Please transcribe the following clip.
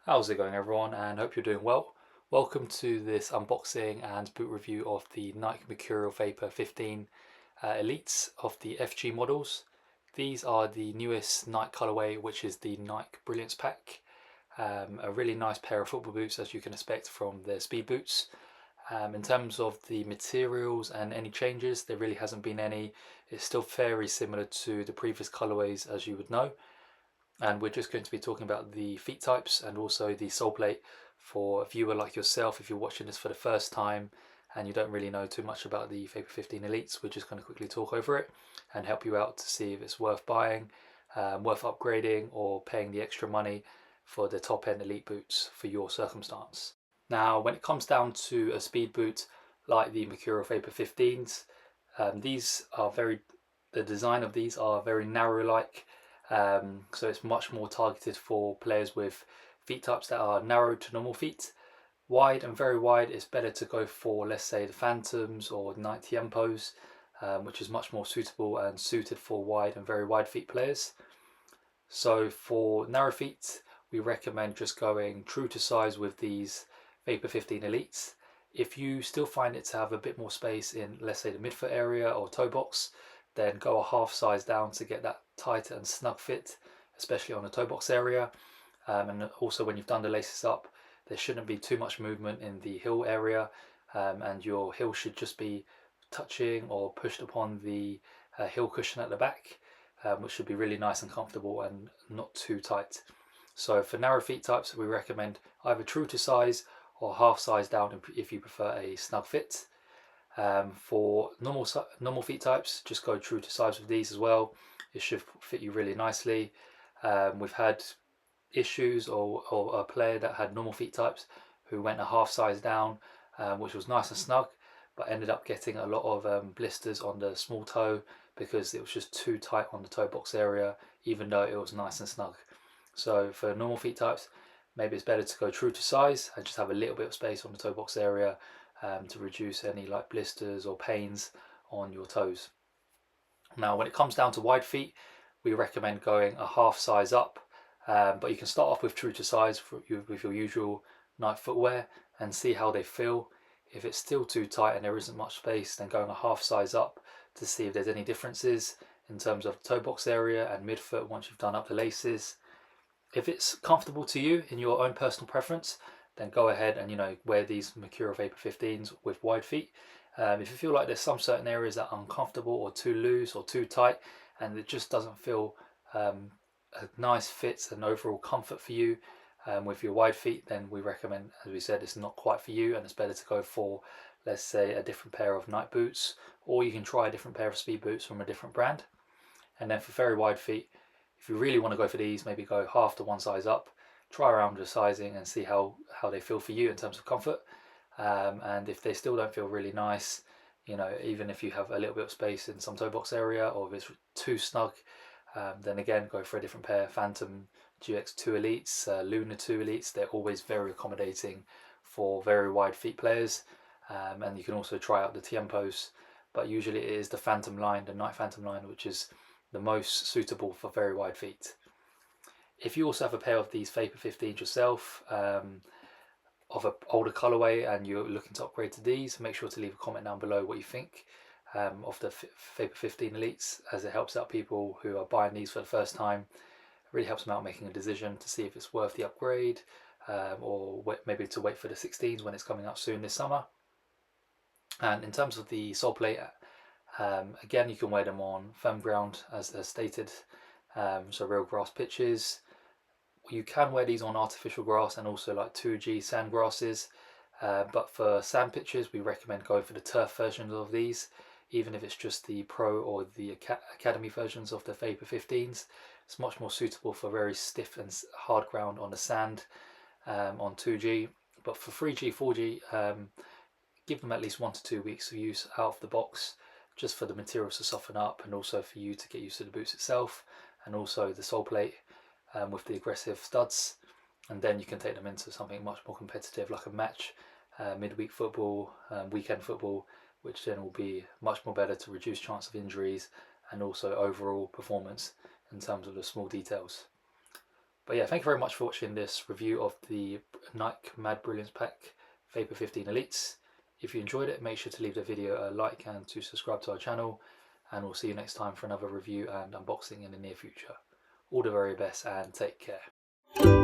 How's it going, everyone, and hope you're doing well. Welcome to this unboxing and boot review of the Nike Mercurial Vapor 15 Elites of the FG models. These are the newest Nike colorway, which is the Nike Brilliance pack. A really nice pair of football boots, as you can expect from their speed boots. In terms of the materials and any changes, there really hasn't been any. It's still very similar to the previous colorways, as you would know, and we're just going to be talking about the feet types and also the sole plate for a viewer like yourself. If you're watching this for the first time and you don't really know too much about the Vapor 15 Elites, we're just going to quickly talk over it and help you out to see if it's worth buying, worth upgrading, or paying the extra money for the top end elite boots for your circumstance. Now, when it comes down to a speed boot like the Mercurial Vapor 15s, these are the design of these are very narrow like, so it's much more targeted for players with feet types that are narrow to normal feet. Wide and very wide, it's better to go for, let's say, the Phantoms or Nike Tiempos, which is much more suitable and suited for wide and very wide feet players. So for narrow feet, we recommend just going true to size with these Vapor 15 Elites. If you still find it to have a bit more space in, let's say, the midfoot area or toe box, then go a half size down to get that tighter and snug fit, especially on the toe box area. And also when you've done the laces up, there shouldn't be too much movement in the heel area, and your heel should just be touching or pushed upon the heel cushion at the back, which should be really nice and comfortable and not too tight. So for narrow feet types, we recommend either true to size or half size down if you prefer a snug fit. For normal feet types, just go true to size with these as well. It should fit you really nicely. We've had issues or a player that had normal feet types who went a half size down, which was nice and snug, but ended up getting a lot of blisters on the small toe because it was just too tight on the toe box area, even though it was nice and snug. So for normal feet types, maybe it's better to go true to size and just have a little bit of space on the toe box area, to reduce any like blisters or pains on your toes. Now, when it comes down to wide feet, we recommend going a half size up, but you can start off with true to size with your usual Nike footwear and see how they feel. If it's still too tight and there isn't much space, then going a half size up to see if there's any differences in terms of toe box area and midfoot once you've done up the laces. If it's comfortable to you in your own personal preference, then go ahead and wear these Mercurial Vapor 15s with wide feet. If you feel like there's some certain areas that are uncomfortable or too loose or too tight, and it just doesn't feel a nice fit and overall comfort for you with your wide feet, then we recommend, as we said, it's not quite for you, and it's better to go for, let's say, a different pair of Nike boots, or you can try a different pair of speed boots from a different brand. And then for very wide feet, if you really want to go for these, maybe go half to one size up, try around with the sizing and see how they feel for you in terms of comfort. And if they still don't feel really nice, even if you have a little bit of space in some toe box area, or if it's too snug, then again, go for a different pair. Phantom GX2 Elites, Lunar 2 Elites, they're always very accommodating for very wide feet players. And you can also try out the Tiempos, but usually it is the Phantom line, the Nike Phantom line, which is the most suitable for very wide feet. If you also have a pair of these Vapor 15s yourself, of an older colorway, and you're looking to upgrade to these, make sure to leave a comment down below what you think of the Vapor 15 Elites, as it helps out people who are buying these for the first time. It really helps them out making a decision to see if it's worth the upgrade, or maybe to wait for the 16s when it's coming out soon this summer. And in terms of the sole plate, again, you can wear them on firm ground as stated, so real grass pitches. You can wear these on artificial grass and also like 2G sand grasses, but for sand pitches we recommend going for the turf versions of these, even if it's just the pro or the academy versions of the Vapor 15s. It's much more suitable for very stiff and hard ground on the sand, on 2G. But for 3G, 4G, give them at least 1 to 2 weeks of use out of the box, just for the materials to soften up and also for you to get used to the boots itself, and also the sole plate with the aggressive studs. And then you can take them into something much more competitive like a match, midweek football, weekend football, which then will be much more better to reduce chance of injuries and also overall performance in terms of the small details. But yeah, thank you very much for watching this review of the Nike Mad Brilliance Pack Vapor 15 Elites. If you enjoyed it, make sure to leave the video a like and to subscribe to our channel, and we'll see you next time for another review and unboxing in the near future. All the very best and take care.